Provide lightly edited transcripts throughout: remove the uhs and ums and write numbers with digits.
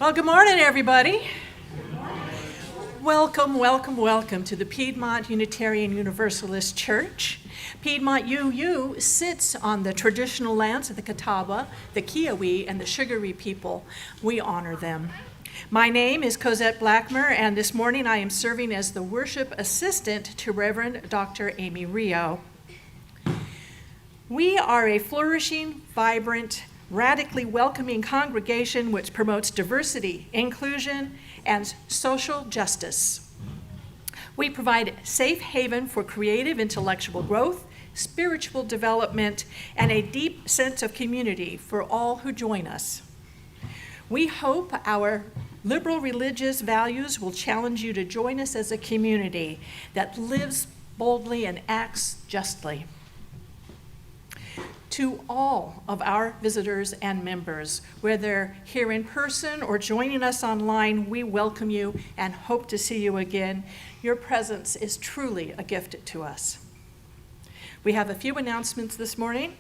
Well, good morning, everybody. Welcome, welcome, welcome to the Piedmont Unitarian Universalist Church. Piedmont UU sits on the traditional lands of the Catawba, the Kiowa, and the Sugaree people. We honor them. My name is Cosette Blackmer, and this morning I am serving as the worship assistant to Reverend Dr. Amy Rio. We are a flourishing, vibrant, radically welcoming congregation which promotes diversity, inclusion, and social justice. We provide a safe haven for creative intellectual growth, spiritual development, and a deep sense of community for all who join us. We hope our liberal religious values will challenge you to join us as a community that lives boldly and acts justly. To all of our visitors and members, whether here in person or joining us online, we welcome you and hope to see you again. Your presence is truly a gift to us. We have a few announcements this morning.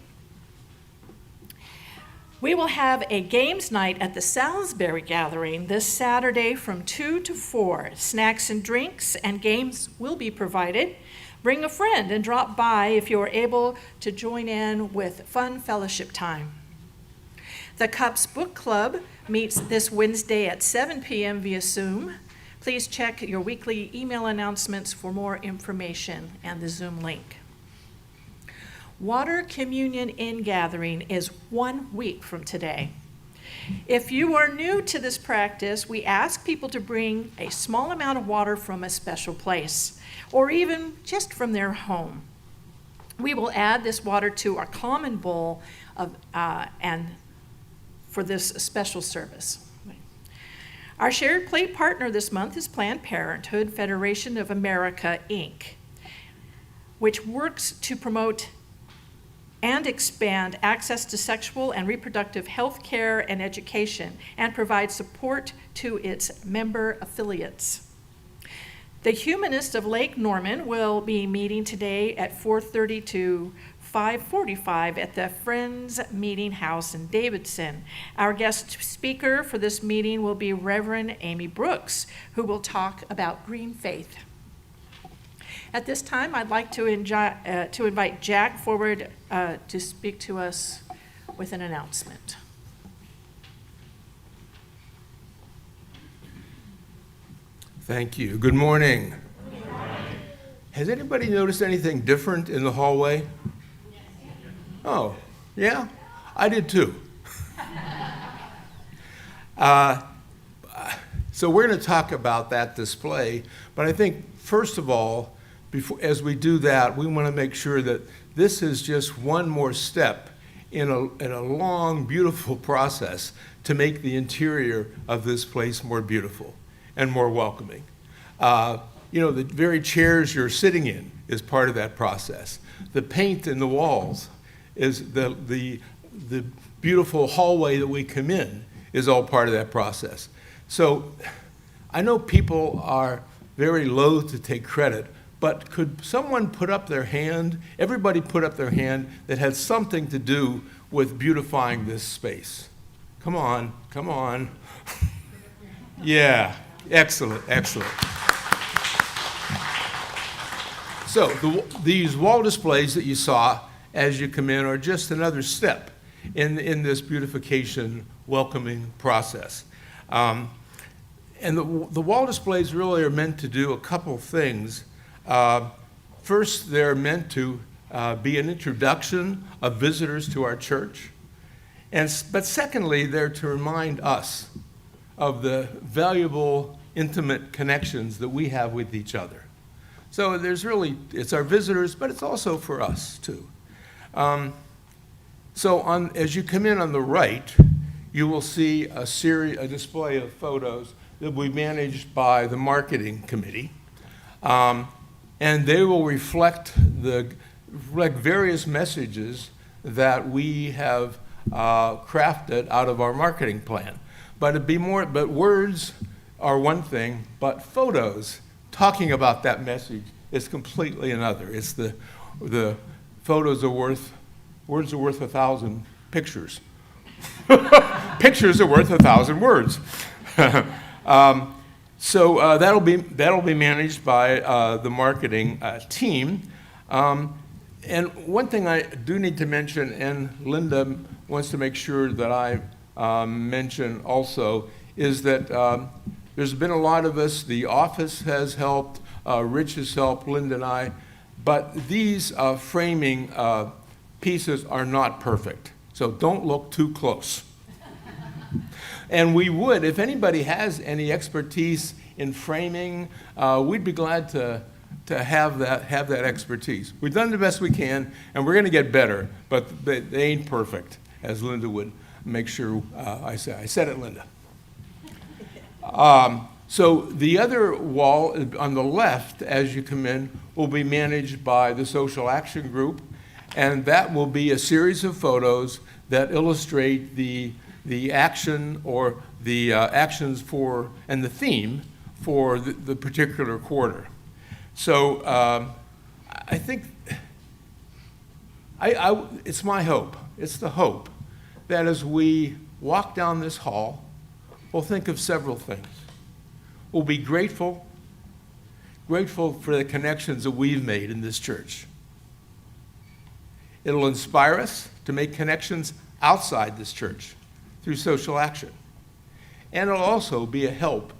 We will have a games night at the Salisbury Gathering this Saturday from 2 to 4. Snacks and drinks and games will be provided. Bring a friend and drop by if you are able to join in with fun fellowship time. The Cups Book Club meets this Wednesday at 7 p.m. via Zoom. Please check your weekly email announcements for more information and the Zoom link. Water Communion in Gathering is 1 week from today. If you are new to this practice, we ask people to bring a small amount of water from a special place, or even just from their home. We will add this water to our common bowl and for this special service. Our shared plate partner this month is Planned Parenthood Federation of America, Inc., which works to promote and expand access to sexual and reproductive health care and education, and provide support to its member affiliates. The Humanists of Lake Norman will be meeting today at 4:30 to 5:45 at the Friends Meeting House in Davidson. Our guest speaker for this meeting will be Reverend Amy Brooks, who will talk about green faith. At this time, I'd like to invite Jack forward to speak to us with an announcement. Thank you. Good morning. Good morning. Has anybody noticed anything different in the hallway? Oh, yeah? I did too. So we're going to talk about that display, but I think, first of all, as we do that, we want to make sure that this is just one more step in a long, beautiful process to make the interior of this place more beautiful and more welcoming. The very chairs you're sitting in is part of that process. The paint in the walls is the beautiful hallway that we come in is all part of that process. So I know people are very loath to take credit, but could someone put up their hand, everybody put up their hand that had something to do with beautifying this space? Come on, come on. Yeah, excellent, excellent. So these wall displays that you saw as you come in are just another step in this beautification welcoming process. And the wall displays really are meant to do a couple things. First, they're meant to be an introduction of visitors to our church. But secondly, they're to remind us of the valuable, intimate connections that we have with each other. So it's our visitors, but it's also for us too. As you come in on the right, you will see a display of photos that we managed by the marketing committee. And they will reflect various messages that we have crafted out of our marketing plan. But words are one thing, but photos talking about that message is completely another. It's the words are worth 1,000 pictures. Pictures are worth 1,000 words. So that'll be managed by the marketing team. And one thing I do need to mention, and Linda wants to make sure that I mention also, is that there's been a lot of us. The office has helped, Rich has helped, Linda and I, but these framing pieces are not perfect. So don't look too close. And we would, if anybody has any expertise in framing, we'd be glad to have that expertise. We've done the best we can, and we're going to get better, but they ain't perfect, as Linda would make sure I say. I said it, Linda. So the other wall on the left, as you come in, will be managed by the Social Action Group, and that will be a series of photos that illustrate the action or the actions for, and the theme for the particular quarter. So I think, it's my hope, it's the hope, that as we walk down this hall, we'll think of several things. We'll be grateful for the connections that we've made in this church. It'll inspire us to make connections outside this church through social action. And it'll also be a help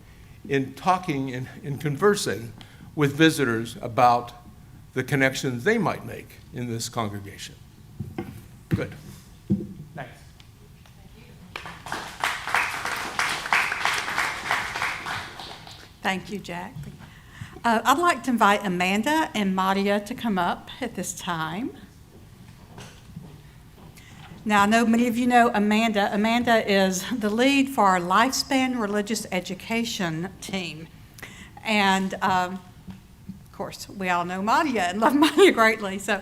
in talking and conversing with visitors about the connections they might make in this congregation. Good. Thanks. Thank you, Jack. I'd like to invite Amanda and Madia to come up at this time. Now, I know many of you know Amanda. Amanda is the lead for our Lifespan Religious Education team. And, of course, we all know Madia and love Madia greatly. So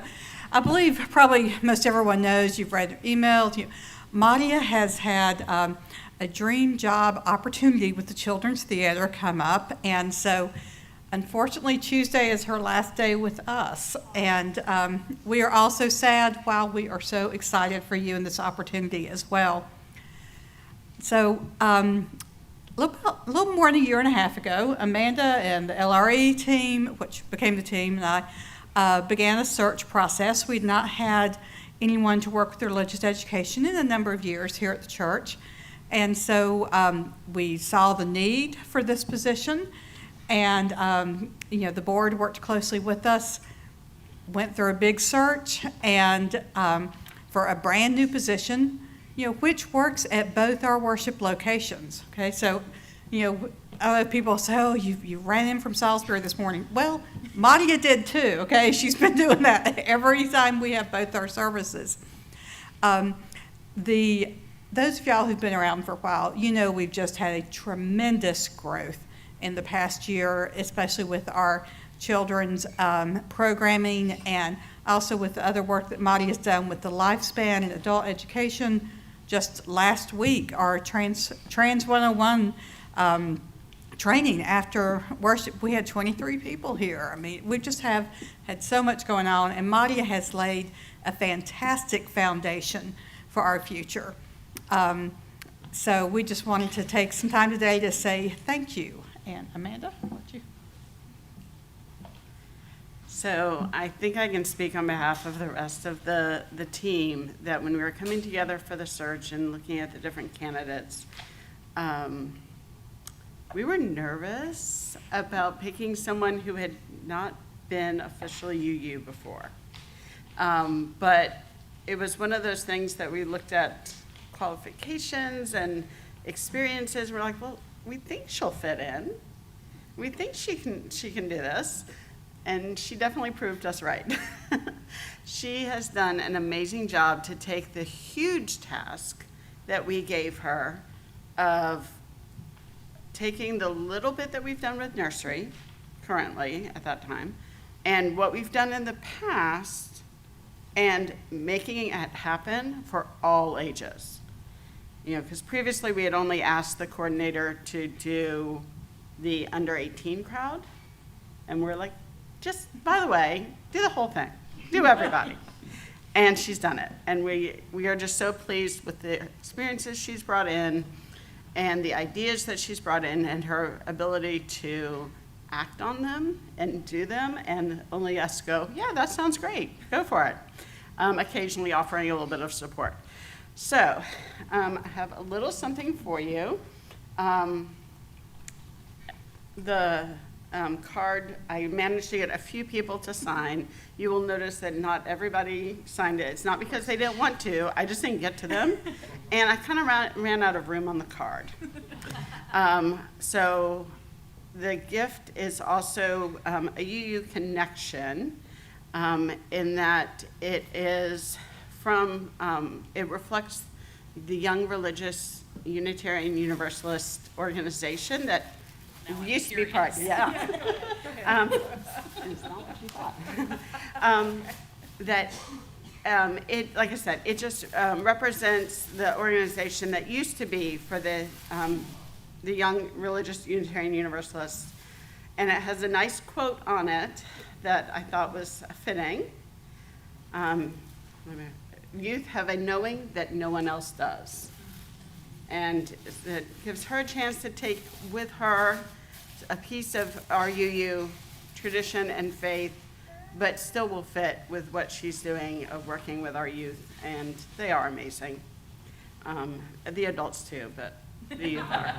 I believe probably most everyone knows, you've read their emails. Madia has had a dream job opportunity with the Children's Theater come up. And so, unfortunately, Tuesday is her last day with us. And we are also sad while we are so excited for you in this opportunity as well. So a little more than a year and a half ago, Amanda and the LRE team, which became the team, and I began a search process. We'd not had anyone to work with religious education in a number of years here at the church. And so we saw the need for this position. And, the board worked closely with us, went through a big search, and for a brand new position, which works at both our worship locations. Okay, so, other people say, oh, you ran in from Salisbury this morning. Well, Madia did too, okay? She's been doing that every time we have both our services. Those of y'all who've been around for a while, we've just had a tremendous growth in the past year, especially with our children's programming and also with the other work that Madia has done with the lifespan and adult education. Just last week, our Trans 101 training after worship, we had 23 people here. I mean, we just have had so much going on, and Madia has laid a fantastic foundation for our future. So we just wanted to take some time today to say thank you. And Amanda, why don't you? So I think I can speak on behalf of the rest of the team that when we were coming together for the search and looking at the different candidates, we were nervous about picking someone who had not been officially UU before. But it was one of those things that we looked at qualifications and experiences. We're like, well, we think she'll fit in. We think she can do this. And she definitely proved us right. She has done an amazing job to take the huge task that we gave her of taking the little bit that we've done with nursery currently at that time and what we've done in the past and making it happen for all ages. Because previously we had only asked the coordinator to do the under 18 crowd. And we're like, just, by the way, do the whole thing. Do everybody. And she's done it. And we are just so pleased with the experiences she's brought in. and the ideas that she's brought in and her ability to act on them and do them, and only us go, yeah, that sounds great, go for it. Occasionally offering a little bit of support. So I have a little something for you. The card, I managed to get a few people to sign. You will notice that not everybody signed it. It's not because they didn't want to, I just didn't get to them. And I kind of ran out of room on the card. So the gift is also a UU connection, in that it is from, it reflects the Young Religious Unitarian Universalist organization that used to be part, yeah. It's not what you thought. That it, like I said, it just represents the organization that used to be for the Young Religious Unitarian Universalists, and it has a nice quote on it that I thought was fitting. Youth have a knowing that no one else does. And it gives her a chance to take with her a piece of our UU tradition and faith, but still will fit with what she's doing of working with our youth, and they are amazing. The adults too, but the youth are.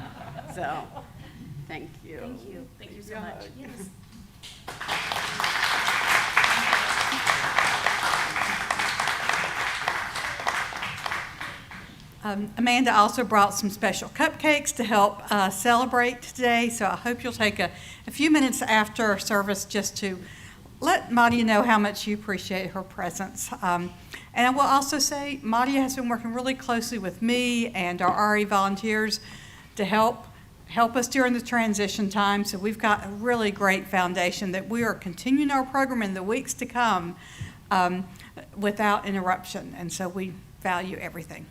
So, thank you. Thank you. Thank you so much. Yes. Amanda also brought some special cupcakes to help celebrate today, so I hope you'll take a few minutes after service just to let Madia know how much you appreciate her presence. And I will also say, Madia has been working really closely with me and our RE volunteers to help us during the transition time, so we've got a really great foundation that we are continuing our program in the weeks to come without interruption, and so we value everything.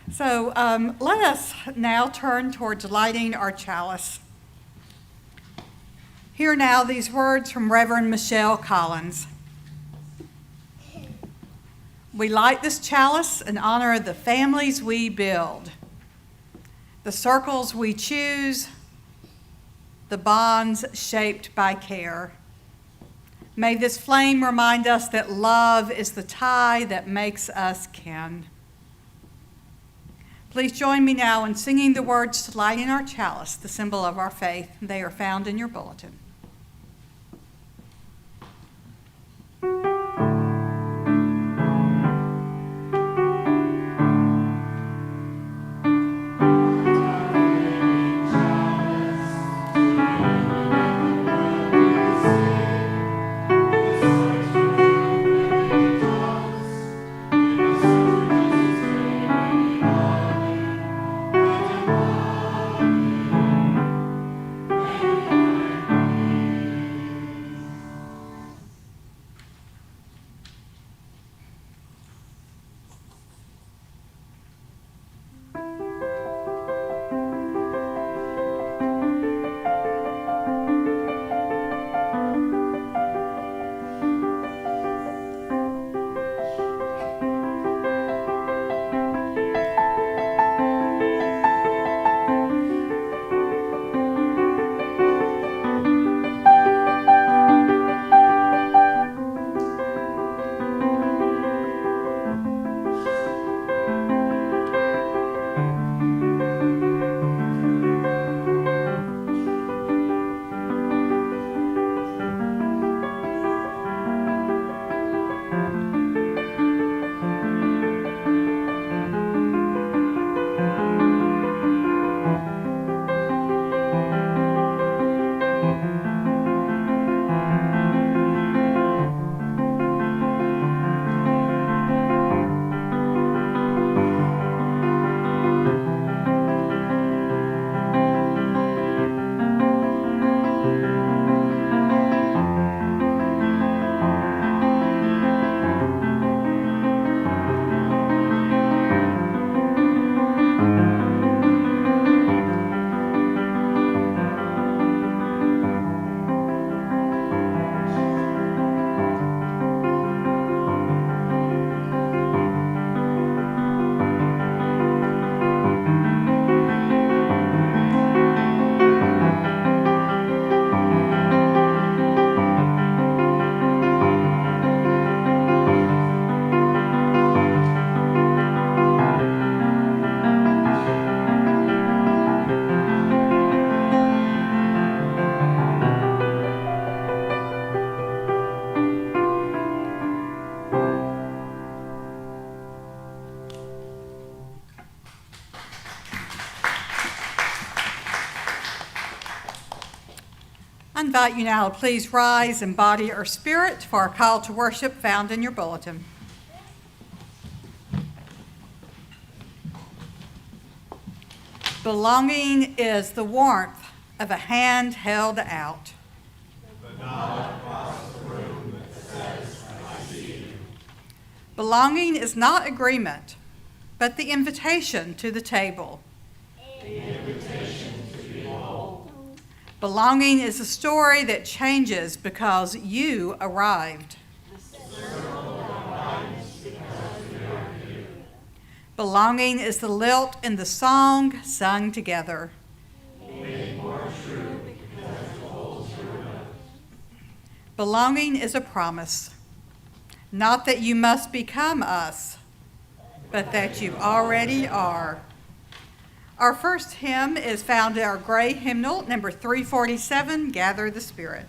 So let us now turn towards lighting our chalice. Hear now these words from Reverend Michelle Collins. We light this chalice in honor of the families we build, the circles we choose, the bonds shaped by care. May this flame remind us that love is the tie that makes us kin. Please join me now in singing the words to lighting our chalice, the symbol of our faith. They are found in your bulletin. invite you now to please rise in body or spirit for our call to worship found in your bulletin. Belonging is the warmth of a hand held out. Belonging is not agreement, but the invitation to the table. Belonging is a story that changes because you arrived. Belonging is the lilt in the song sung together. Belonging is a promise, not that you must become us, but that you already are. Our first hymn is found in our gray hymnal, number 347, Gather the Spirit.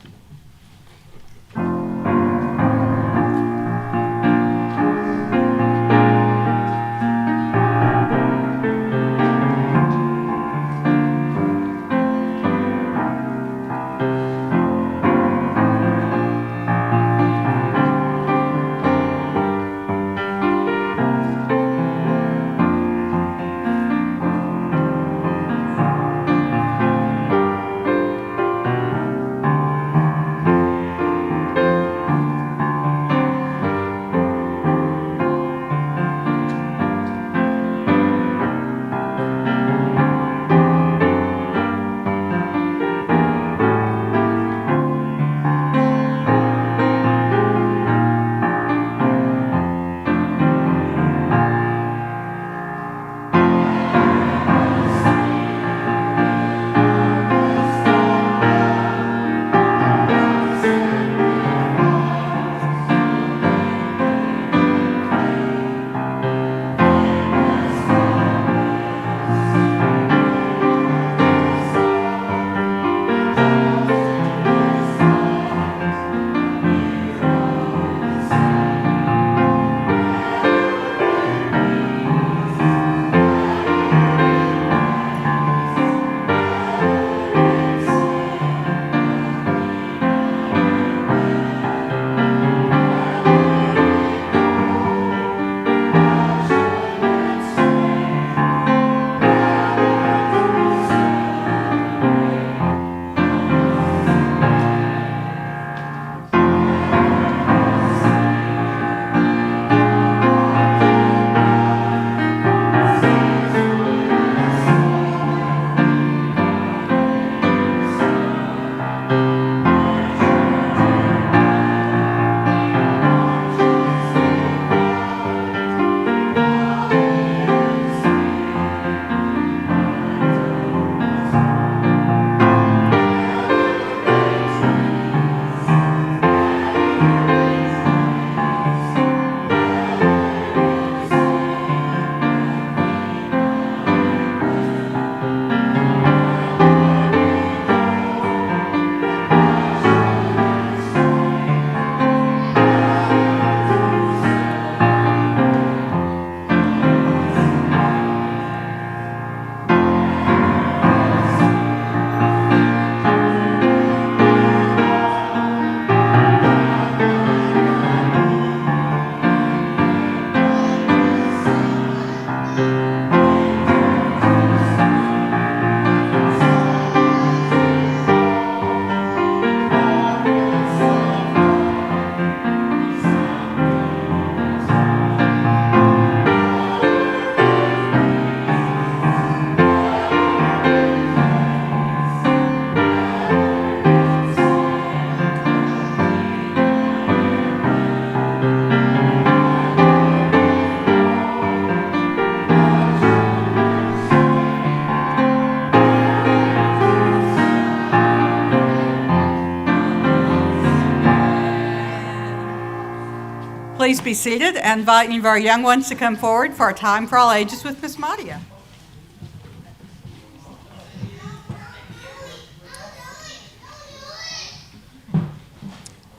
Please be seated and invite any of our young ones to come forward for our Time for All Ages with Miss Madia.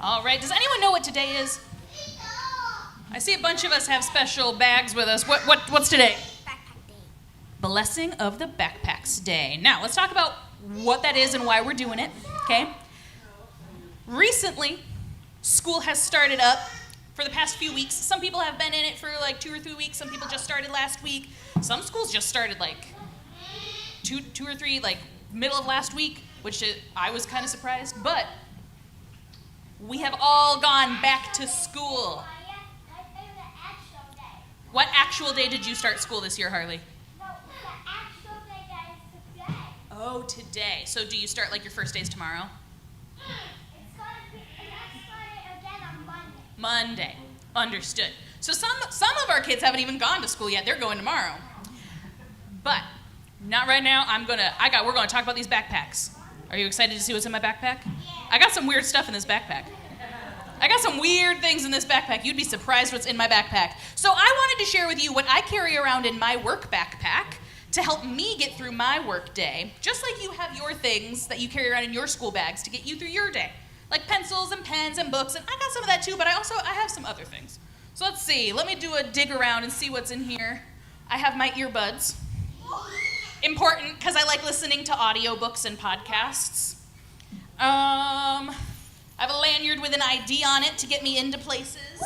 All right, does anyone know what today is? I see a bunch of us have special bags with us. What's today? Backpack Day. Blessing of the Backpacks Day. Now, let's talk about what that is and why we're doing it, okay? Recently, school has started up for the past few weeks. Some people have been in it for like 2 or 3 weeks. Some people just started last week. Some schools just started like two or three, like middle of last week, which I was kind of surprised. But we have all gone back to school. What actual day did you start school this year, Harley? No, the actual day that is today. Oh, today. So do you start like your first days tomorrow? It's gonna start again on Monday. Monday. Understood. So some of our kids haven't even gone to school yet. They're going tomorrow. But not right now. We're gonna talk about these backpacks. Are you excited to see what's in my backpack? I got some weird stuff in this backpack. I got some weird things in this backpack. You'd be surprised what's in my backpack. So I wanted to share with you what I carry around in my work backpack to help me get through my work day, just like you have your things that you carry around in your school bags to get you through your day, like pencils and pens and books, and I got some of that too, but I have some other things. So let's see. Let me do a dig around and see what's in here. I have my earbuds. Important, because I like listening to audiobooks and podcasts. I have a lanyard with an ID on it to get me into places.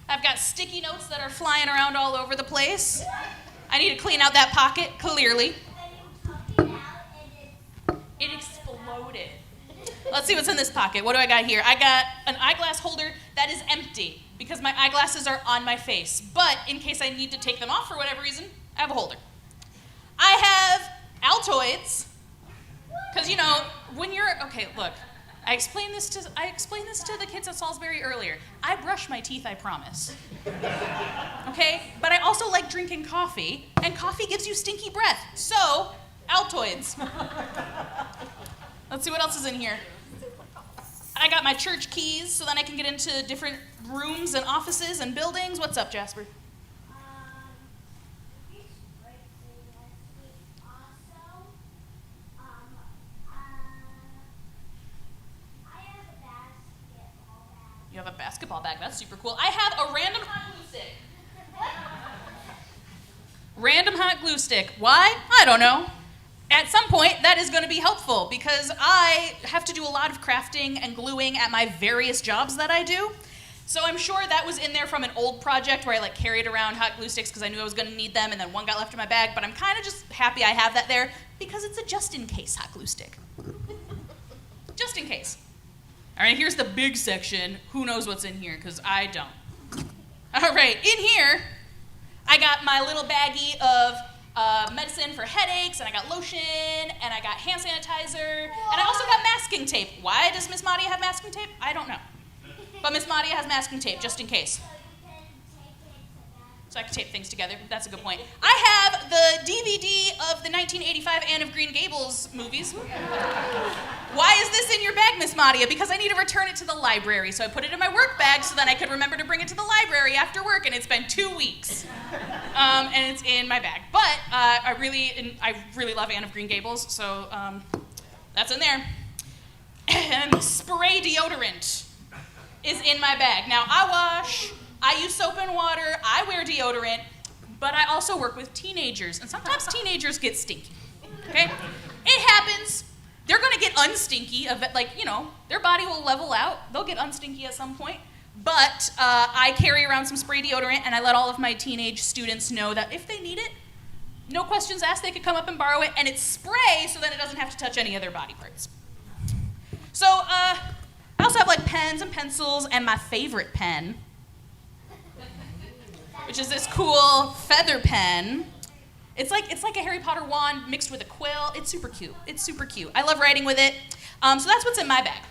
I've got sticky notes that are flying around all over the place. I need to clean out that pocket, clearly. It exploded. Let's see what's in this pocket. What do I got here? I got an eyeglass holder that is empty because my eyeglasses are on my face. But in case I need to take them off for whatever reason, I have a holder. I have Altoids, because when you're, okay, look, I explained this to the kids at Salisbury earlier. I brush my teeth, I promise. Okay? But I also like drinking coffee, and coffee gives you stinky breath. So, Altoids. Let's see what else is in here. I got my church keys so then I can get into different rooms and offices and buildings. What's up, Jasper? You have a basketball bag. That's super cool. I have a random hot glue stick. Random hot glue stick. Why? I don't know. At some point, that is going to be helpful because I have to do a lot of crafting and gluing at my various jobs that I do. So I'm sure that was in there from an old project where I carried around hot glue sticks because I knew I was going to need them, and then one got left in my bag. But I'm kind of just happy I have that there because it's a just-in-case hot glue stick. Just in case. All right, here's the big section. Who knows what's in here, because I don't. All right, in here, I got my little baggie of medicine for headaches, and I got lotion, and I got hand sanitizer, and I also got masking tape. Why does Miss Madia have masking tape? I don't know. But Miss Madia has masking tape, just in case. So I can tape things together. That's a good point. I have the DVD of the 1985 Anne of Green Gables movies. Why is this in your bag, Miss Madia? Because I need to return it to the library. So I put it in my work bag so then I could remember to bring it to the library after work, and it's been 2 weeks. And it's in my bag. But I really love Anne of Green Gables, so that's in there. And spray deodorant is in my bag. Now, I use soap and water, I wear deodorant, but I also work with teenagers, and sometimes teenagers get stinky, okay? It happens. They're gonna get unstinky, their body will level out. They'll get unstinky at some point, but I carry around some spray deodorant, and I let all of my teenage students know that if they need it, no questions asked, they could come up and borrow it, and it's spray, so then it doesn't have to touch any of their body parts. So, I also have pens and pencils, and my favorite pen, which is this cool feather pen. It's like a Harry Potter wand mixed with a quill. It's super cute. I love writing with it. So that's what's in my bag.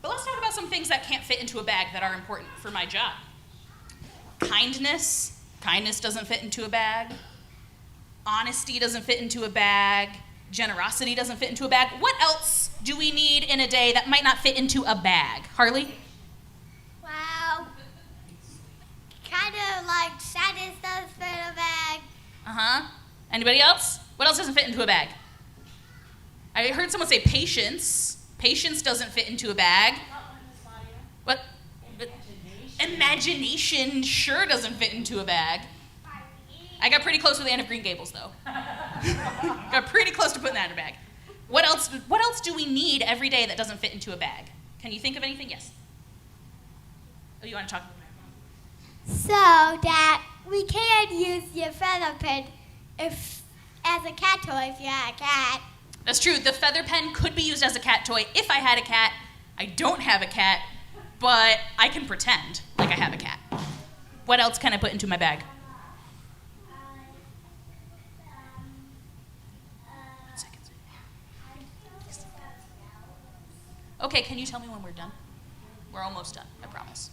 But let's talk about some things that can't fit into a bag that are important for my job. Kindness. Kindness doesn't fit into a bag. Honesty doesn't fit into a bag. Generosity doesn't fit into a bag. What else do we need in a day that might not fit into a bag? Harley? Wow. Kind of like sadness does fit in a bag. Uh-huh. Anybody else? What else doesn't fit into a bag? I heard someone say patience. Patience doesn't fit into a bag. What? Imagination sure doesn't fit into a bag. I got pretty close with Anne of Green Gables, though. Got pretty close to putting that in a bag. What else do we need every day that doesn't fit into a bag? Can you think of anything? Yes. Oh, you want to talk? So that we can use your feather pen if as a cat toy if you had a cat. That's true. The feather pen could be used as a cat toy if I had a cat. I don't have a cat, but I can pretend like I have a cat. What else can I put into my bag? Okay, can you tell me when we're done? We're almost done, I promise.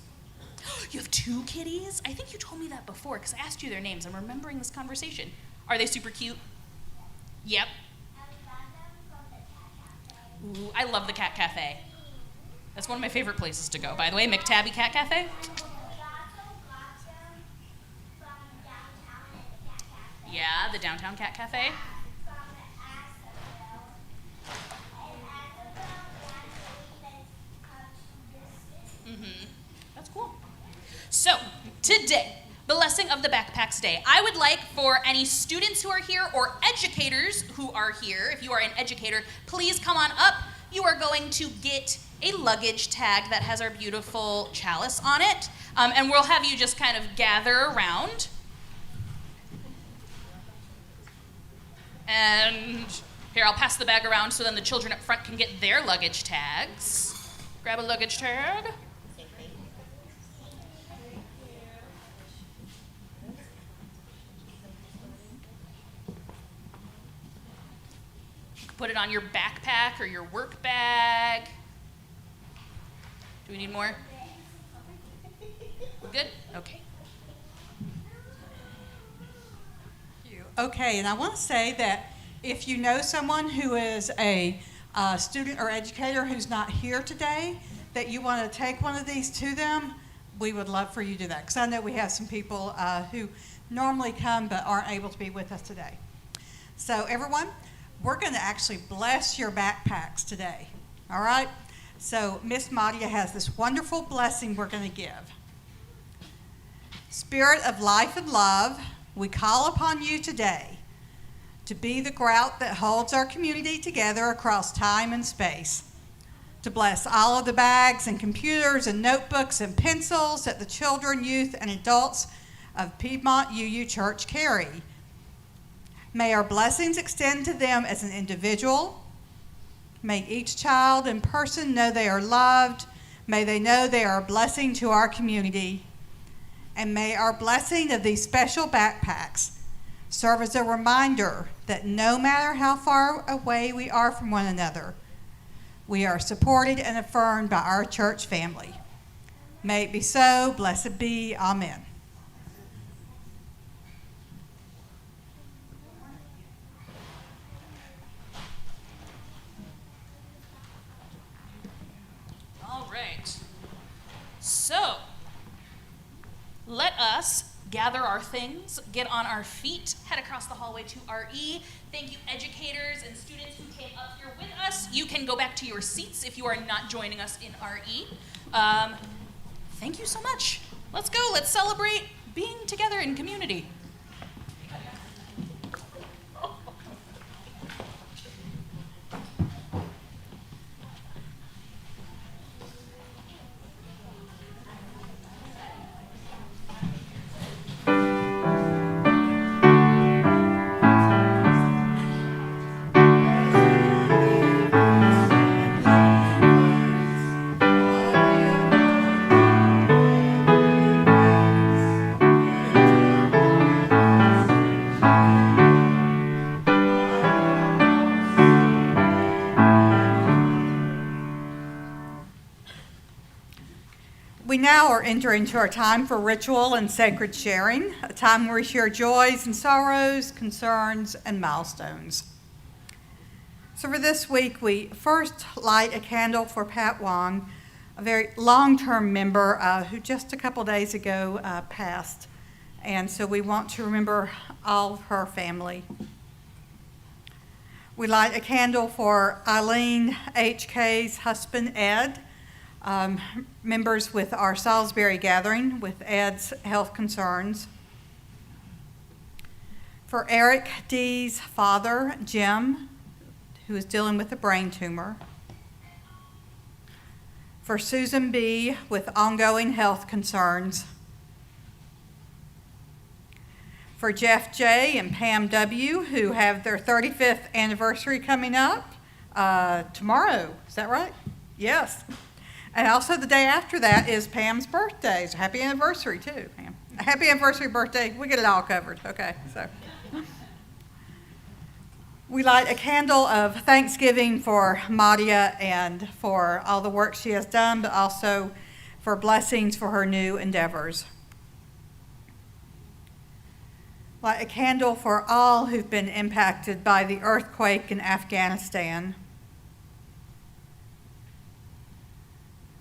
You have 2 kitties? I think you told me that before because I asked you their names. I'm remembering this conversation. Are they super cute? Yep. Ooh, I love the cat cafe. That's one of my favorite places to go, by the way. McTabby Cat Cafe. Yeah, the downtown cat cafe. That's cool. So, today, Blessing of the Backpacks Day. I would like for any students who are here or educators who are here, if you are an educator, please come on up. You are going to get a luggage tag that has our beautiful chalice on it, and we'll have you just kind of gather around. And here, I'll pass the bag around so then the children up front can get their luggage tags. Grab a luggage tag. Put it on your backpack or your work bag. Do we need more? We're good? Okay. Okay, and I want to say that if you know someone who is a student or educator who's not here today, that you want to take one of these to them, we would love for you to do that. Because I know we have some people who normally come but aren't able to be with us today. So everyone, we're going to actually bless your backpacks today. All right? So Miss Madia has this wonderful blessing we're going to give. Spirit of life and love, we call upon you today to be the grout that holds our community together across time and space, to bless all of the bags and computers and notebooks and pencils that the children, youth, and adults of Piedmont UU Church carry. May our blessings extend to them as an individual. May each child and person know they are loved. May they know they are a blessing to our community. And may our blessing of these special backpacks serve as a reminder that no matter how far away we are from one another, we are supported and affirmed by our church family. May it be so. Blessed be. Amen. All right. So, let us gather our things, get on our feet, head across the hallway to RE. Thank you, educators and students who came up here with us. You can go back to your seats if you are not joining us in RE. Thank you so much. Let's go. Let's celebrate being together in community. We now are entering into our time for ritual and sacred sharing, a time where we share joys and sorrows, concerns, and milestones. So for this week, we first light a candle for Pat Wong, a very long-term member who just a couple days ago passed. And so we want to remember all of her family. We light a candle for Eileen H.K.'s husband, Ed, members with our Salisbury gathering with Ed's health concerns. For Eric D.'s father, Jim, who is dealing with a brain tumor. For Susan B. with ongoing health concerns. For Jeff J. and Pam W., who have their 35th anniversary coming up tomorrow. Is that right? Yes. And also the day after that is Pam's birthday. So happy anniversary too, Pam. Happy anniversary birthday. We get it all covered. Okay, so. We light a candle of thanksgiving for Madia and for all the work she has done, but also for blessings for her new endeavors. Light a candle for all who've been impacted by the earthquake in Afghanistan.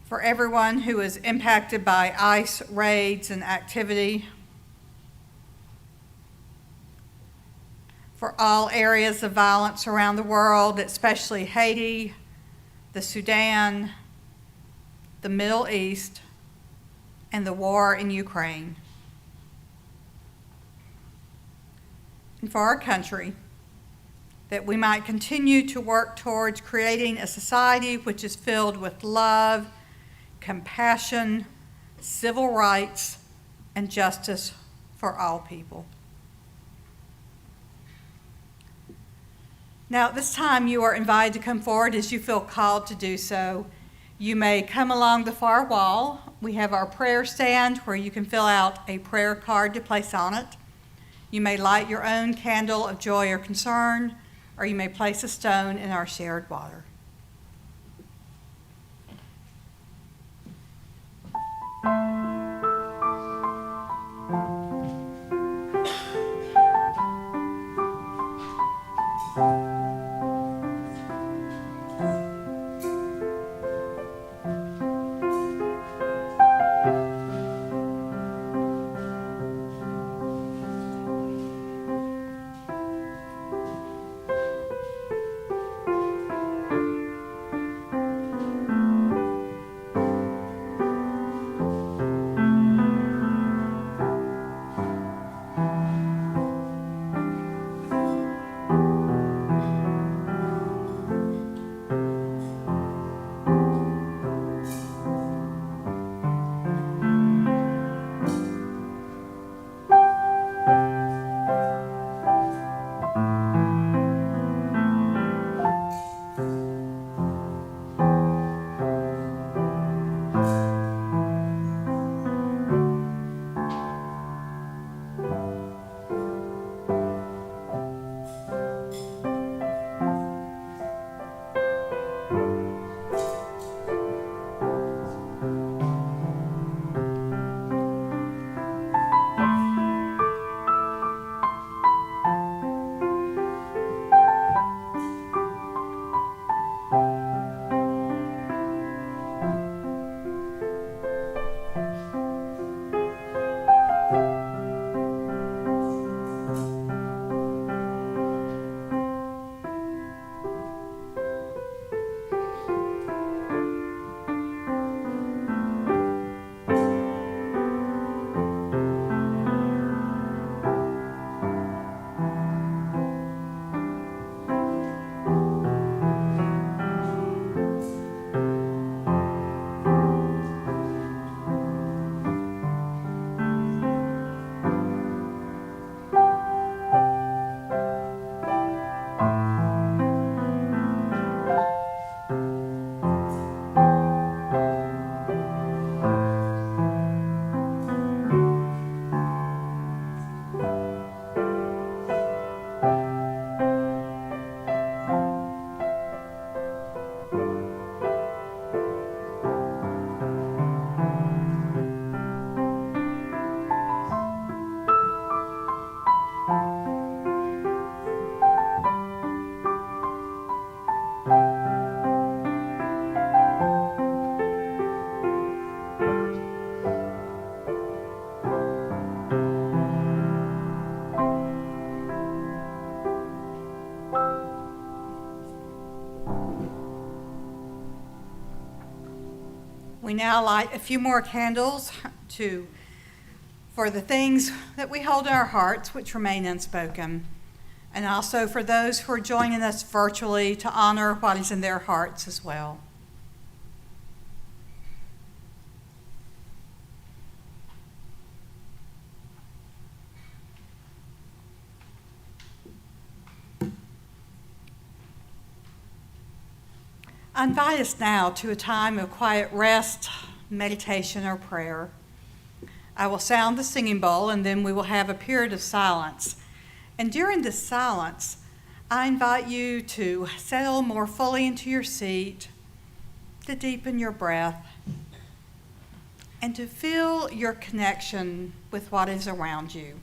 For everyone who is impacted by ICE raids and activity. For all areas of violence around the world, especially Haiti, the Sudan, the Middle East, and the war in Ukraine. And for our country, that we might continue to work towards creating a society which is filled with love, compassion, civil rights, and justice for all people. Now, at this time, you are invited to come forward as you feel called to do so. You may come along the far wall. We have our prayer stand where you can fill out a prayer card to place on it. You may light your own candle of joy or concern, or you may place a stone in our shared water. We now light a few more candles for the things that we hold in our hearts which remain unspoken, and also for those who are joining us virtually to honor what is in their hearts as well. I invite us now to a time of quiet rest, meditation, or prayer. I will sound the singing bowl, and then we will have a period of silence. And during this silence, I invite you to settle more fully into your seat, to deepen your breath, and to feel your connection with what is around you.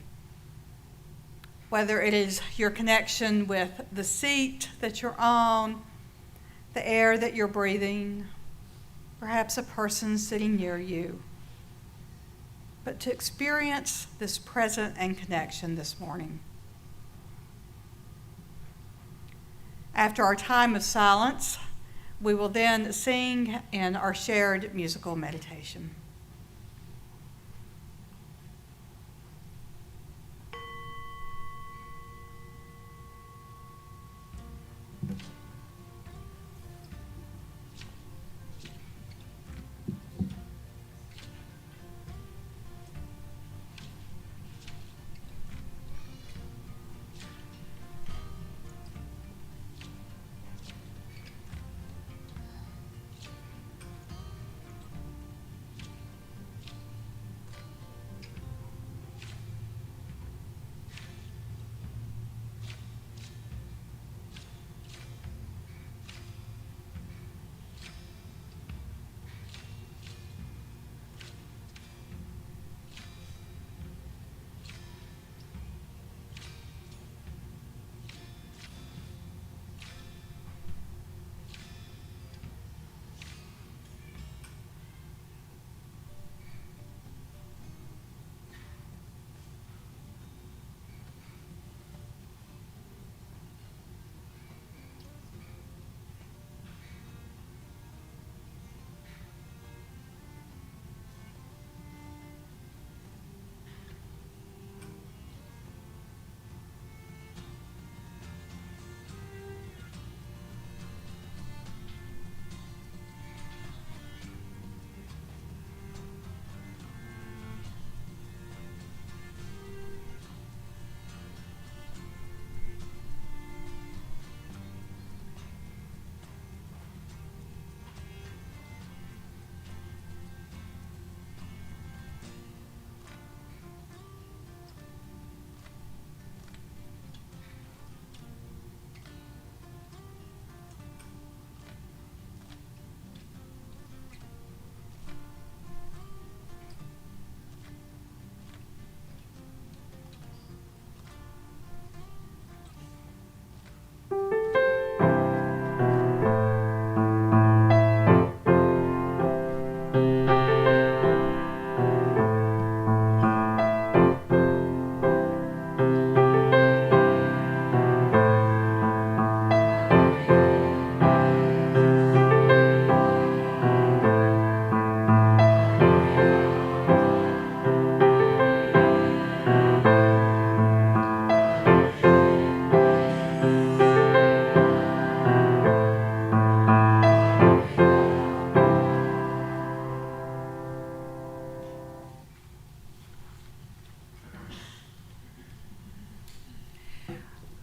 Whether it is your connection with the seat that you're on, the air that you're breathing, perhaps a person sitting near you. But to experience this present and connection this morning. After our time of silence, we will then sing in our shared musical meditation.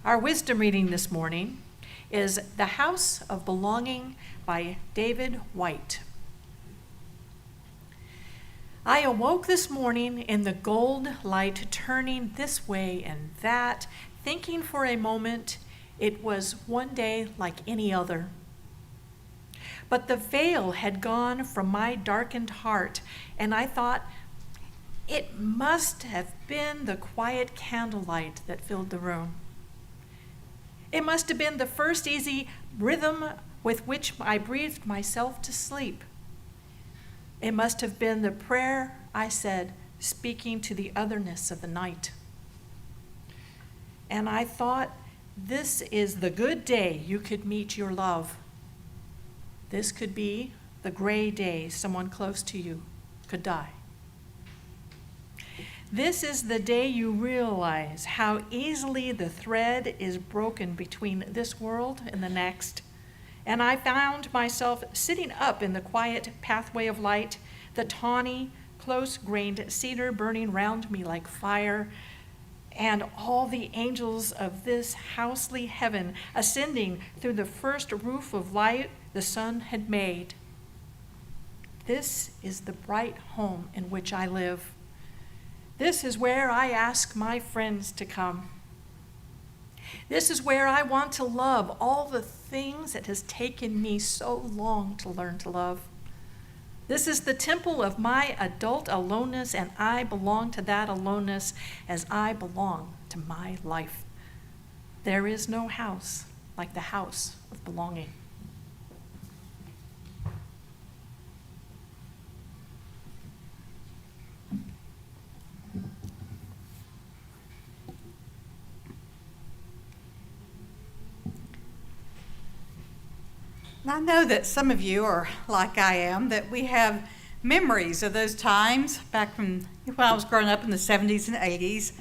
Our wisdom reading this morning is The House of Belonging by David Whyte. I awoke this morning in the gold light, turning this way and that, thinking for a moment it was one day like any other. But the veil had gone from my darkened heart, and I thought it must have been the quiet candlelight that filled the room. It must have been the first easy rhythm with which I breathed myself to sleep. It must have been the prayer I said, speaking to the otherness of the night. And I thought, this is the good day you could meet your love. This could be the gray day someone close to you could die. This is the day you realize how easily the thread is broken between this world and the next. And I found myself sitting up in the quiet pathway of light, the tawny, close-grained cedar burning round me like fire, and all the angels of this housely heaven ascending through the first roof of light the sun had made. This is the bright home in which I live. This is where I ask my friends to come. This is where I want to love all the things it has taken me so long to learn to love. This is the temple of my adult aloneness, and I belong to that aloneness as I belong to my life. There is no house like the house of belonging. I know that some of you are like I am, that we have memories of those times back when I was growing up in the 70s and 80s,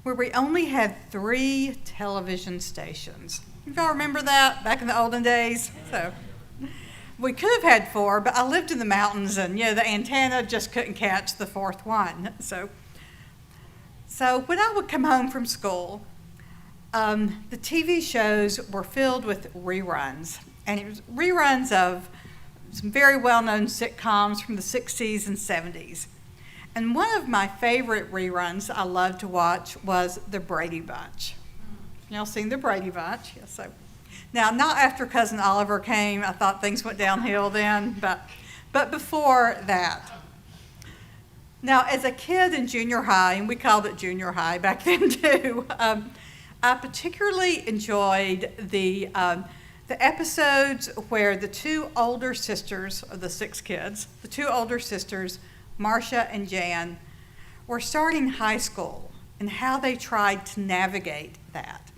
where we only had 3 television stations. You all remember that back in the olden days? So we could have had 4, but I lived in the mountains, and the antenna just couldn't catch the 4th one. So when I would come home from school, the TV shows were filled with reruns. And it was reruns of some very well-known sitcoms from the 60s and 70s. And one of my favorite reruns I loved to watch was The Brady Bunch. Y'all seen The Brady Bunch? Yes. So now, not after Cousin Oliver came. I thought things went downhill then, but before that. Now, as a kid in junior high, and we called it junior high back then too, I particularly enjoyed the episodes where the 2 older sisters of the 6 kids, the 2 older sisters, Marcia and Jan, were starting high school and how they tried to navigate that.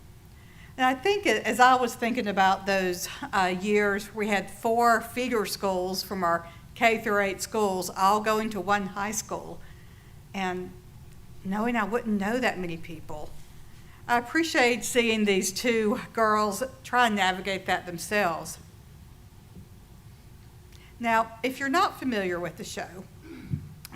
And I think as I was thinking about those years, we had 4 feeder schools from our K through 8 schools all going to one high school. And knowing I wouldn't know that many people, I appreciate seeing these 2 girls try and navigate that themselves. Now, if you're not familiar with the show,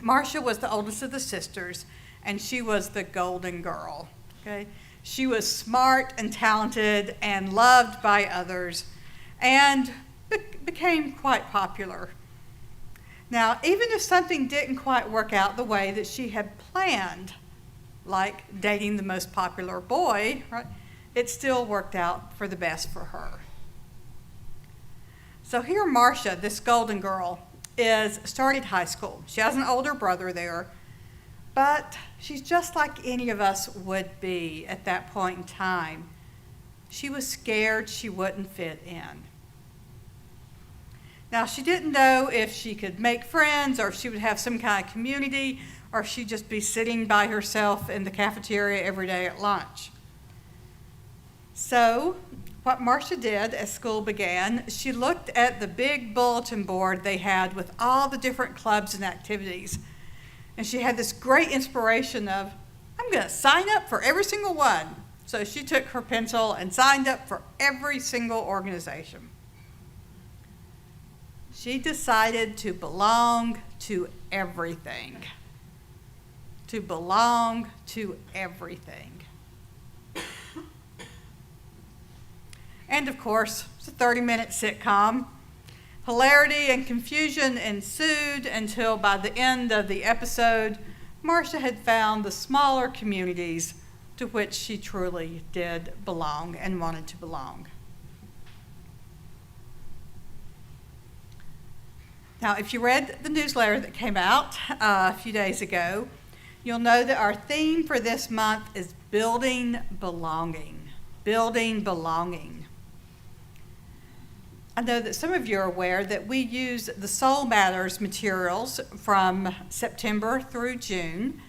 Marcia was the oldest of the sisters, and she was the golden girl. Okay? She was smart and talented and loved by others, and became quite popular. Now, even if something didn't quite work out the way that she had planned, like dating the most popular boy, right, it still worked out for the best for her. So here Marcia, this golden girl, started high school. She has an older brother there, but she's just like any of us would be at that point in time. She was scared she wouldn't fit in. Now, she didn't know if she could make friends or if she would have some kind of community, or if she'd just be sitting by herself in the cafeteria every day at lunch. So what Marcia did as school began, she looked at the big bulletin board they had with all the different clubs and activities. And she had this great inspiration of, I'm going to sign up for every single one. So she took her pencil and signed up for every single organization. She decided to belong to everything. To belong to everything. And of course, it's a 30-minute sitcom. Hilarity and confusion ensued until by the end of the episode, Marcia had found the smaller communities to which she truly did belong and wanted to belong. Now, if you read the newsletter that came out a few days ago, you'll know that our theme for this month is building belonging. Building belonging. I know that some of you are aware that we use the Soul Matters materials from September through June,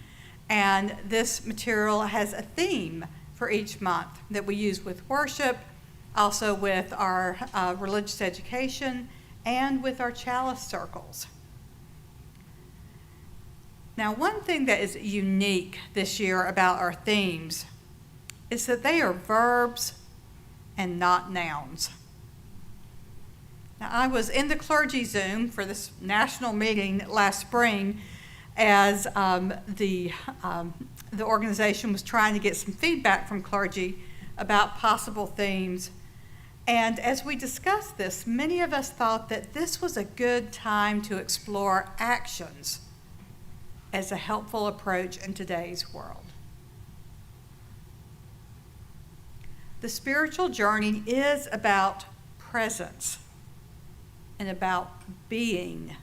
and this material has a theme for each month that we use with worship, also with our religious education, and with our chalice circles. Now, one thing that is unique this year about our themes is that they are verbs and not nouns. Now, I was in the clergy Zoom for this national meeting last spring as the organization was trying to get some feedback from clergy about possible themes. And as we discussed this, many of us thought that this was a good time to explore actions as a helpful approach in today's world. The spiritual journey is about presence and about being,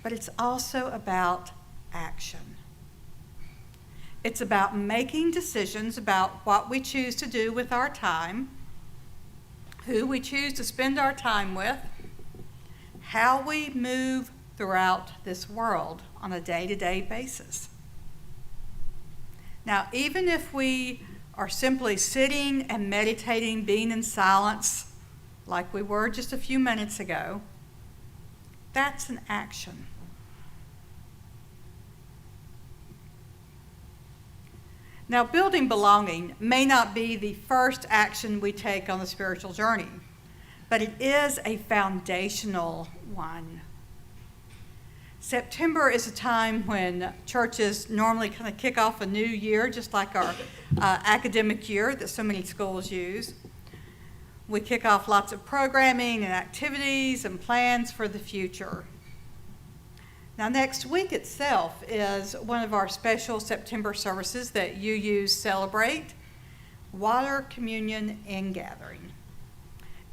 but it's also about action. It's about making decisions about what we choose to do with our time, who we choose to spend our time with, how we move throughout this world on a day-to-day basis. Now, even if we are simply sitting and meditating, being in silence, like we were just a few minutes ago, that's an action. Now, building belonging may not be the first action we take on the spiritual journey, but it is a foundational one. September is a time when churches normally kind of kick off a new year, just like our academic year that so many schools use. We kick off lots of programming and activities and plans for the future. Now, next week itself is one of our special September services that UUs celebrate, Water, Communion, and Gathering.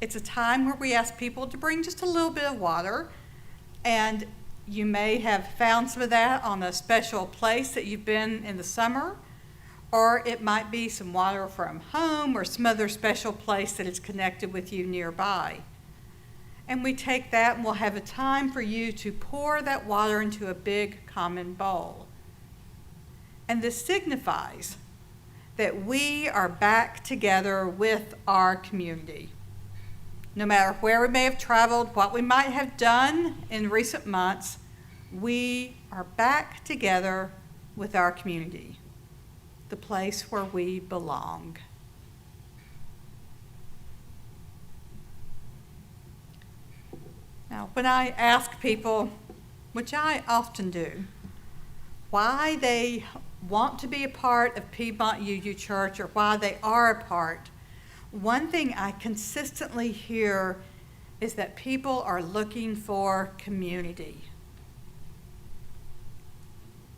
It's a time where we ask people to bring just a little bit of water, and you may have found some of that on a special place that you've been in the summer, or it might be some water from home or some other special place that is connected with you nearby. And we take that and we'll have a time for you to pour that water into a big common bowl. And this signifies that we are back together with our community. No matter where we may have traveled, what we might have done in recent months, we are back together with our community, the place where we belong. Now, when I ask people, which I often do, why they want to be a part of Piedmont UU Church or why they are a part, one thing I consistently hear is that people are looking for community.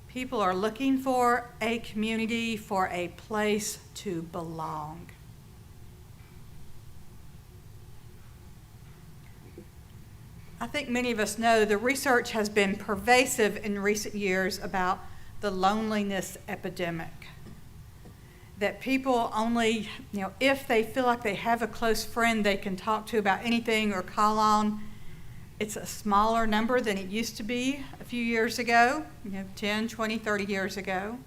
People are looking for a community, for a place to belong. I think many of us know the research has been pervasive in recent years about the loneliness epidemic. That people only, if they feel like they have a close friend they can talk to about anything or call on, it's a smaller number than it used to be a few years ago, 10, 20, 30 years ago.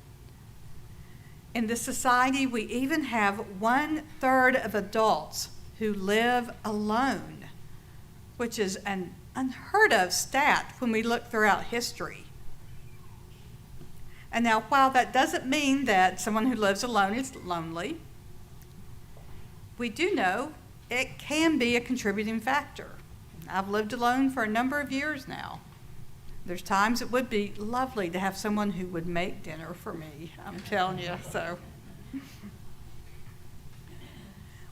In this society, we even have 1/3 of adults who live alone, which is an unheard of stat when we look throughout history. And now, while that doesn't mean that someone who lives alone is lonely, we do know it can be a contributing factor. I've lived alone for a number of years now. There's times it would be lovely to have someone who would make dinner for me, I'm telling you, so.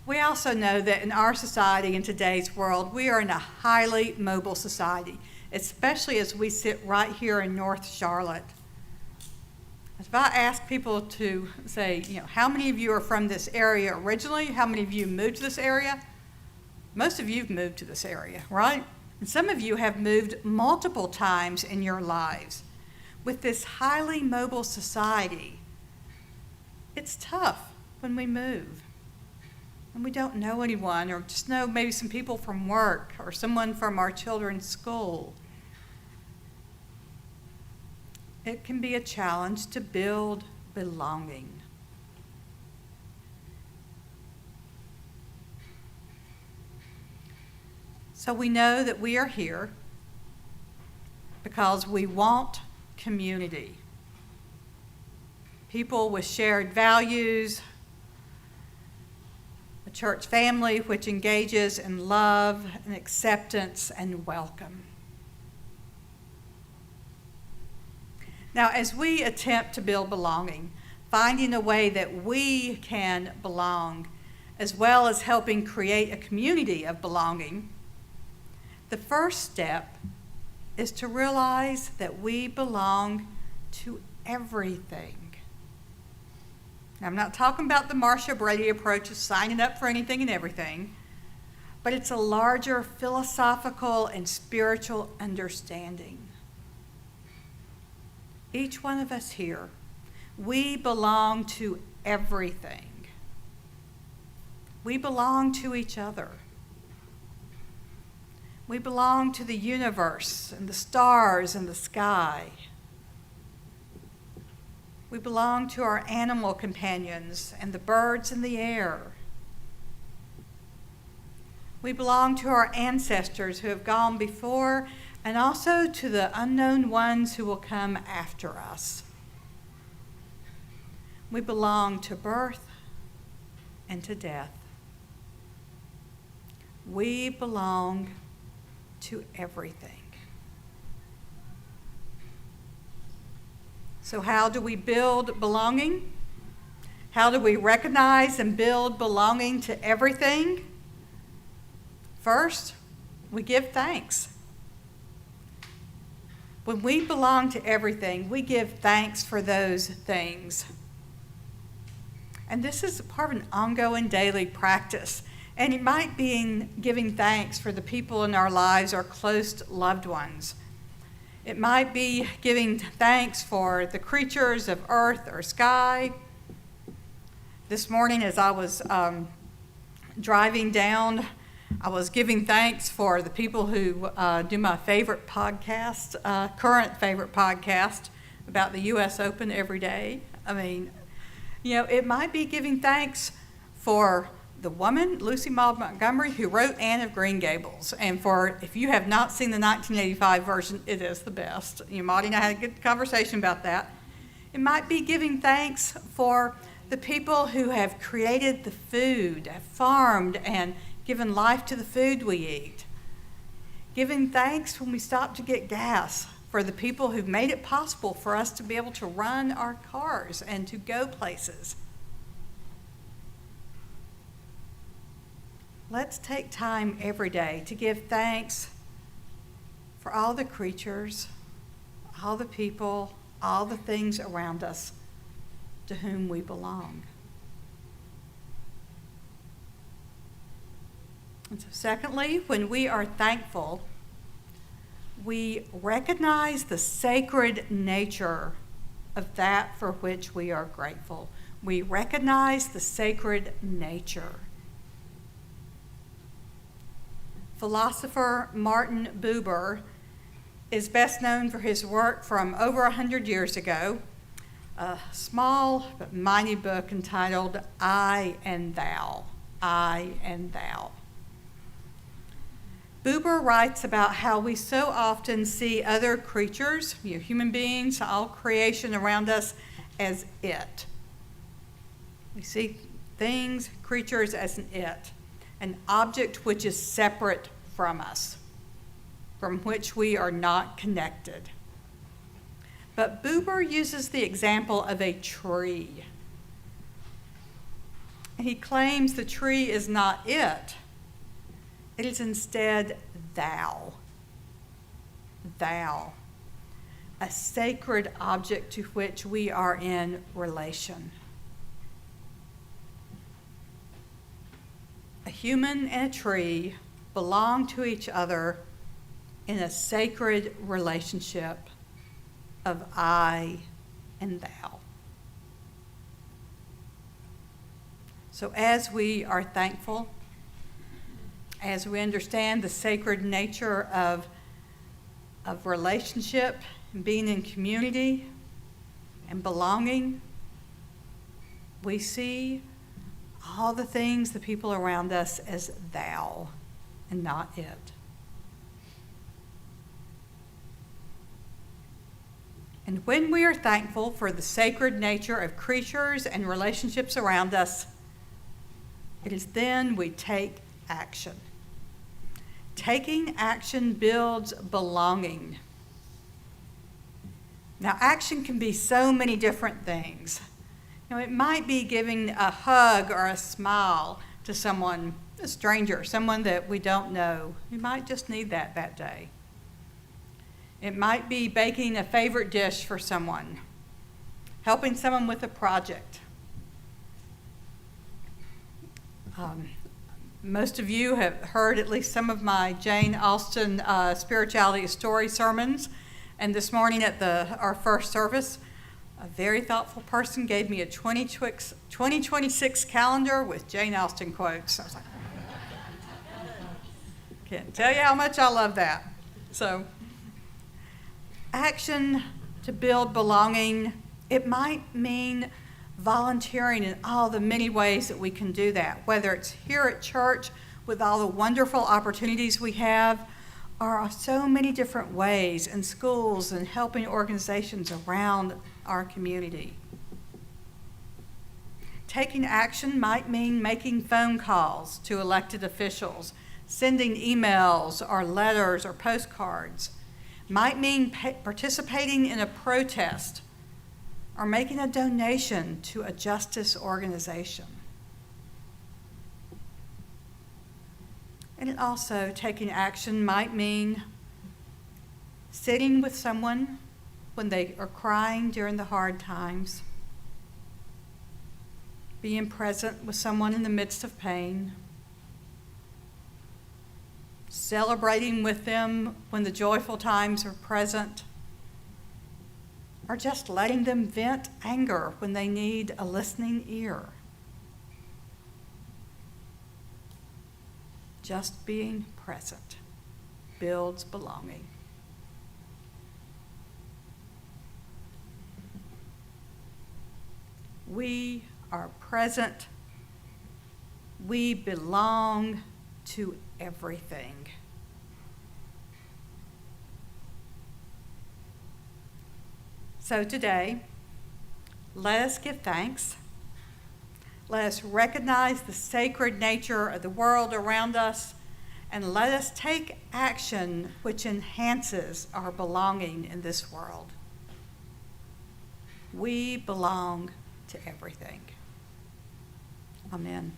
We also know that in our society, in today's world, we are in a highly mobile society, especially as we sit right here in North Charlotte. If I ask people to say, how many of you are from this area originally? How many of you moved to this area? Most of you have moved to this area, right? And some of you have moved multiple times in your lives. With this highly mobile society, it's tough when we move. And we don't know anyone, or just know maybe some people from work or someone from our children's school. It can be a challenge to build belonging. So we know that we are here because we want community. People with shared values, a church family which engages in love and acceptance and welcome. Now, as we attempt to build belonging, finding a way that we can belong as well as helping create a community of belonging, the first step is to realize that we belong to everything. Now, I'm not talking about the Marcia Brady approach of signing up for anything and everything, but it's a larger philosophical and spiritual understanding. Each one of us here, we belong to everything. We belong to each other. We belong to the universe and the stars and the sky. We belong to our animal companions and the birds in the air. We belong to our ancestors who have gone before, and also to the unknown ones who will come after us. We belong to birth and to death. We belong to everything. So how do we build belonging? How do we recognize and build belonging to everything? First, we give thanks. When we belong to everything, we give thanks for those things. And this is part of an ongoing daily practice. And it might be in giving thanks for the people in our lives, our close loved ones. It might be giving thanks for the creatures of earth or sky. This morning as I was driving down, I was giving thanks for the people who do my favorite podcast, current favorite podcast about the U.S. Open every day. I mean, it might be giving thanks for the woman, Lucy Maud Montgomery, who wrote Anne of Green Gables. And if you have not seen the 1985 version, it is the best. Maudie and I had a good conversation about that. It might be giving thanks for the people who have created the food, have farmed and given life to the food we eat. Giving thanks when we stop to get gas for the people who've made it possible for us to be able to run our cars and to go places. Let's take time every day to give thanks for all the creatures, all the people, all the things around us to whom we belong. And so secondly, when we are thankful, we recognize the sacred nature of that for which we are grateful. We recognize the sacred nature. Philosopher Martin Buber is best known for his work from over 100 years ago, a small but mighty book entitled I and Thou, I and Thou. Buber writes about how we so often see other creatures, human beings, all creation around us, as it. We see things, creatures as an object which is separate from us, from which we are not connected. But Buber uses the example of a tree. And he claims the tree is not it. It is instead thou. Thou. A sacred object to which we are in relation. A human and a tree belong to each other in a sacred relationship of I and thou. So as we are thankful, as we understand the sacred nature of relationship, and being in community and belonging, we see all the things, the people around us, as thou and not it. And when we are thankful for the sacred nature of creatures and relationships around us, it is then we take action. Taking action builds belonging. Now, action can be so many different things. It might be giving a hug or a smile to someone, a stranger, someone that we don't know. You might just need that day. It might be baking a favorite dish for someone, helping someone with a project. Most of you have heard at least some of my Jane Austen spirituality story sermons, and this morning at our first service, a very thoughtful person gave me a 2026 calendar with Jane Austen quotes. I was like, can't tell you how much I love that. So, action to build belonging, it might mean volunteering in all the many ways that we can do that, whether it's here at church with all the wonderful opportunities we have, or so many different ways in schools and helping organizations around our community. Taking action might mean making phone calls to elected officials, sending emails or letters or postcards. Might mean participating in a protest or making a donation to a justice organization. And it also, taking action might mean sitting with someone when they are crying during the hard times, being present with someone in the midst of pain, celebrating with them when the joyful times are present, or just letting them vent anger when they need a listening ear. Just being present builds belonging. We are present. We belong to everything. So today, let us give thanks. Let us recognize the sacred nature of the world around us, and let us take action which enhances our belonging in this world. We belong to everything. Amen.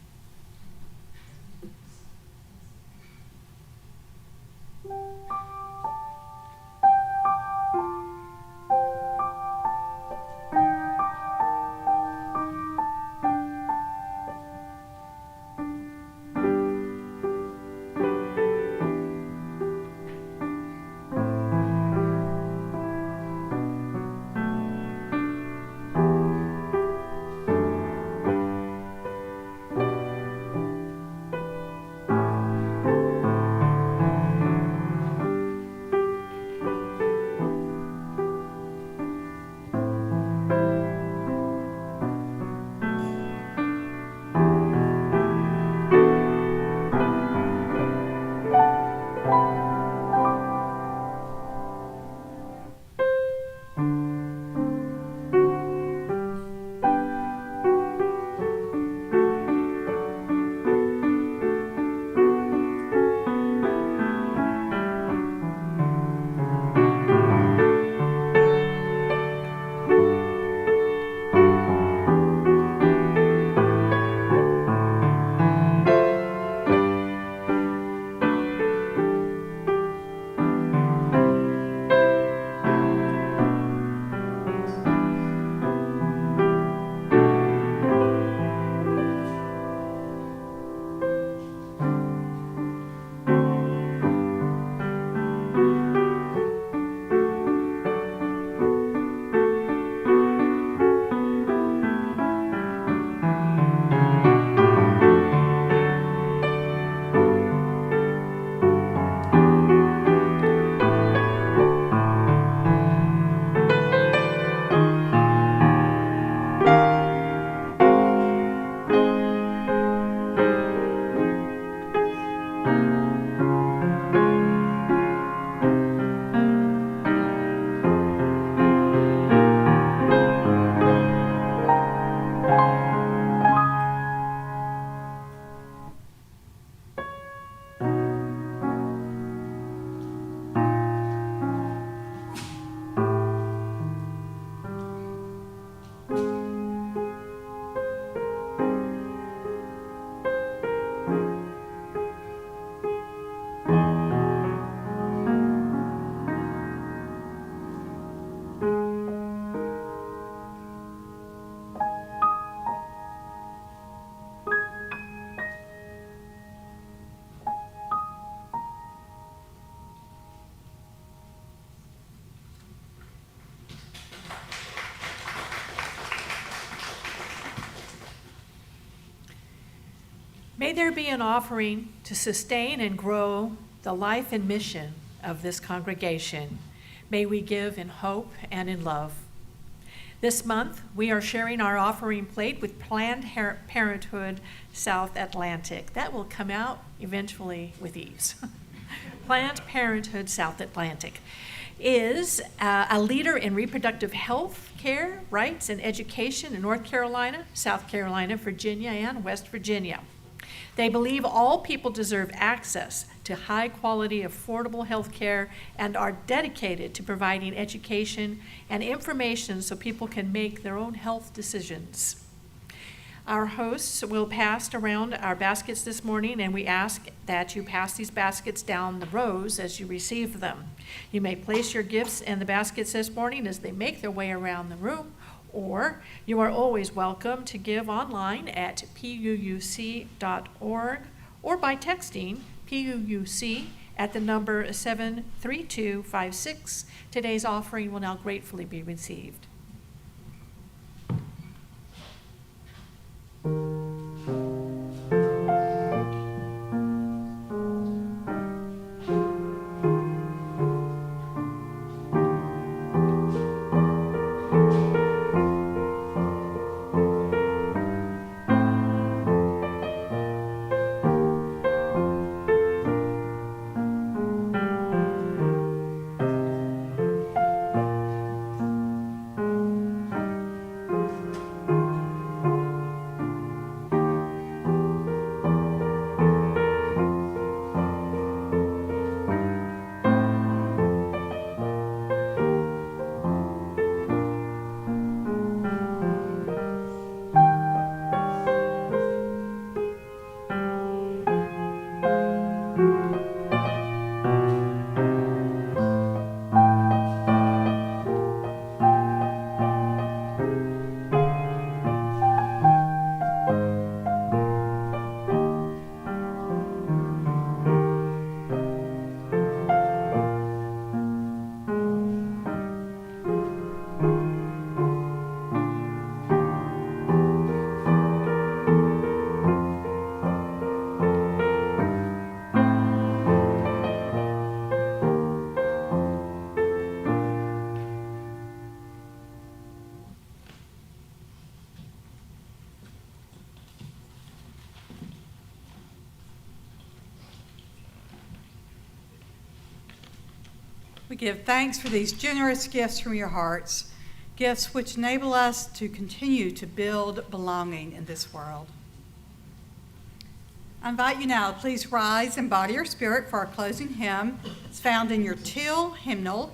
May there be an offering to sustain and grow the life and mission of this congregation. May we give in hope and in love. This month, we are sharing our offering plate with Planned Parenthood South Atlantic. That will come out eventually with ease. Planned Parenthood South Atlantic is a leader in reproductive health care, rights, and education in North Carolina, South Carolina, Virginia, and West Virginia. They believe all people deserve access to high-quality, affordable health care and are dedicated to providing education and information so people can make their own health decisions. Our hosts will pass around our baskets this morning, and we ask that you pass these baskets down the rows as you receive them. You may place your gifts in the baskets this morning as they make their way around the room, or you are always welcome to give online at puuc.org or by texting PUUC at the number 73256. Today's offering will now gratefully be received. We give thanks for these generous gifts from your hearts, gifts which enable us to continue to build belonging in this world. I invite you now to please rise in body or spirit for our closing hymn. It's found in your Till hymnal,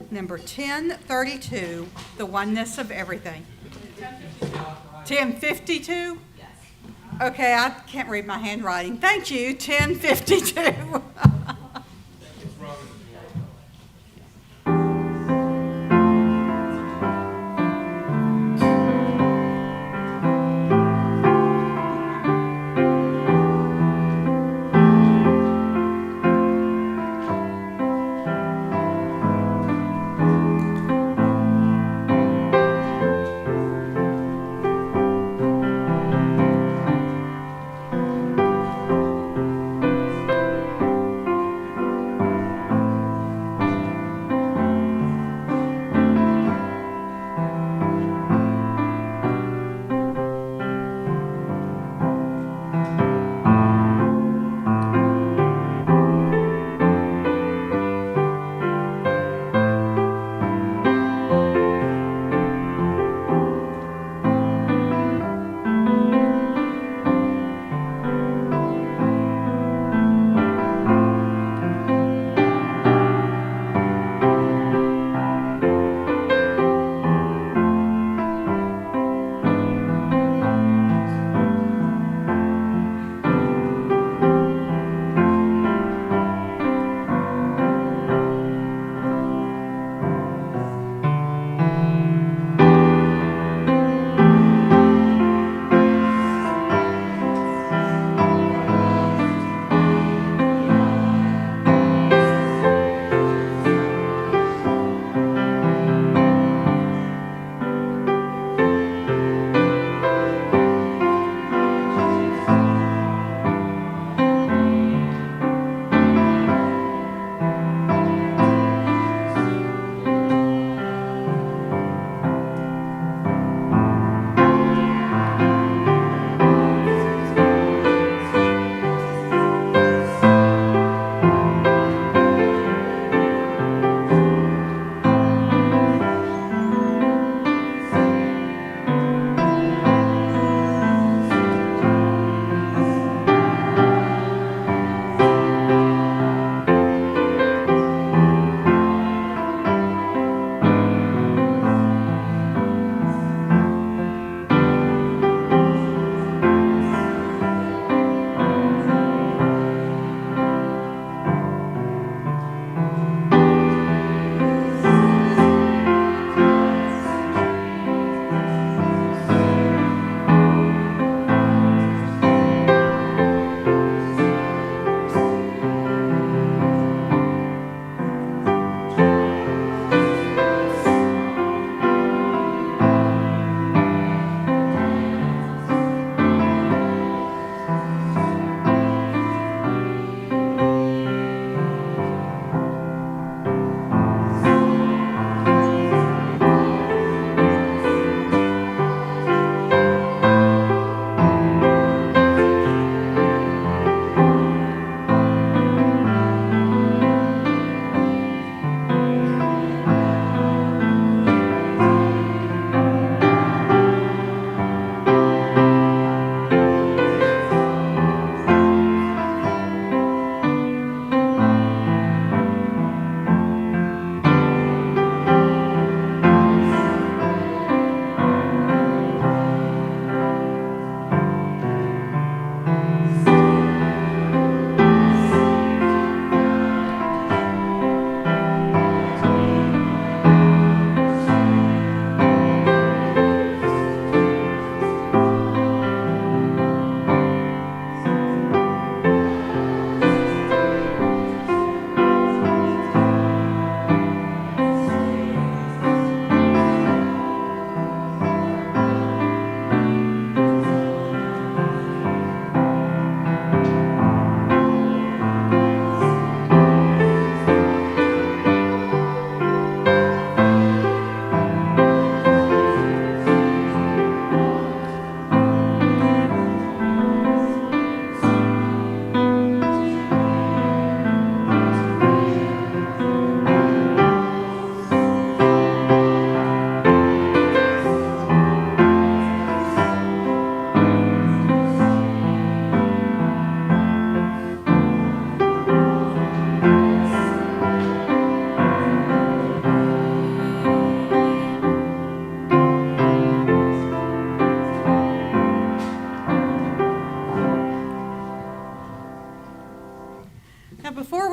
number 1032, The Oneness of Everything. 1052? Yes. Okay, I can't read my handwriting. Thank you, 1052.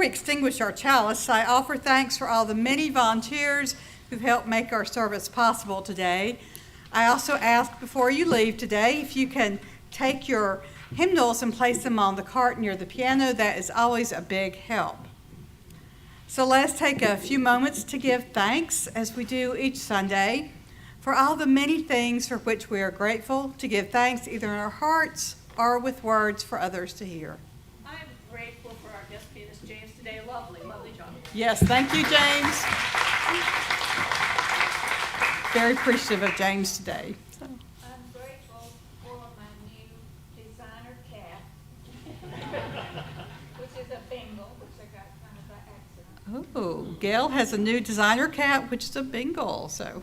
we extinguish our chalice, I offer thanks for all the many volunteers who've helped make our service possible today. I also ask before you leave today if you can take your hymnals and place them on the cart near the piano. That is always a big help. So let's take a few moments to give thanks, as we do each Sunday, for all the many things for which we are grateful, to give thanks either in our hearts or with words for others to hear. I'm grateful for our guest pianist, James, today. Lovely job. Yes, thank you, James. Very appreciative of James today. So. I'm grateful for my new designer cat, which is a Bengal, which I got kind of by accident. Oh, Gail has a new designer cat, which is a Bengal. So.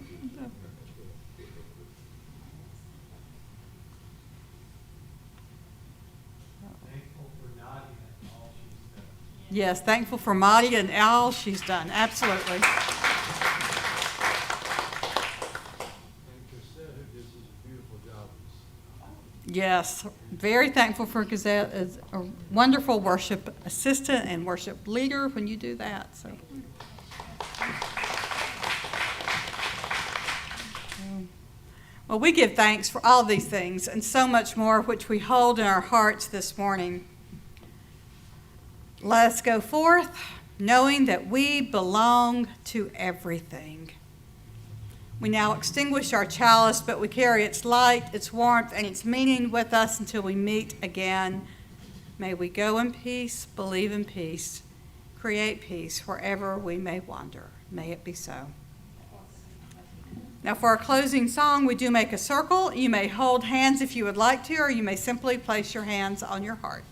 Yes, thankful for Maddie and all she's done. Absolutely. Yes, very thankful for Gazette as a wonderful worship assistant and worship leader when you do that. So. Well, we give thanks for all these things and so much more which we hold in our hearts this morning. Let us go forth knowing that we belong to everything. We now extinguish our chalice, but we carry its light, its warmth, and its meaning with us until we meet again. May we go in peace, believe in peace, create peace wherever we may wander. May it be so. Now for our closing song, we do make a circle. You may hold hands if you would like to, or you may simply place your hands on your heart.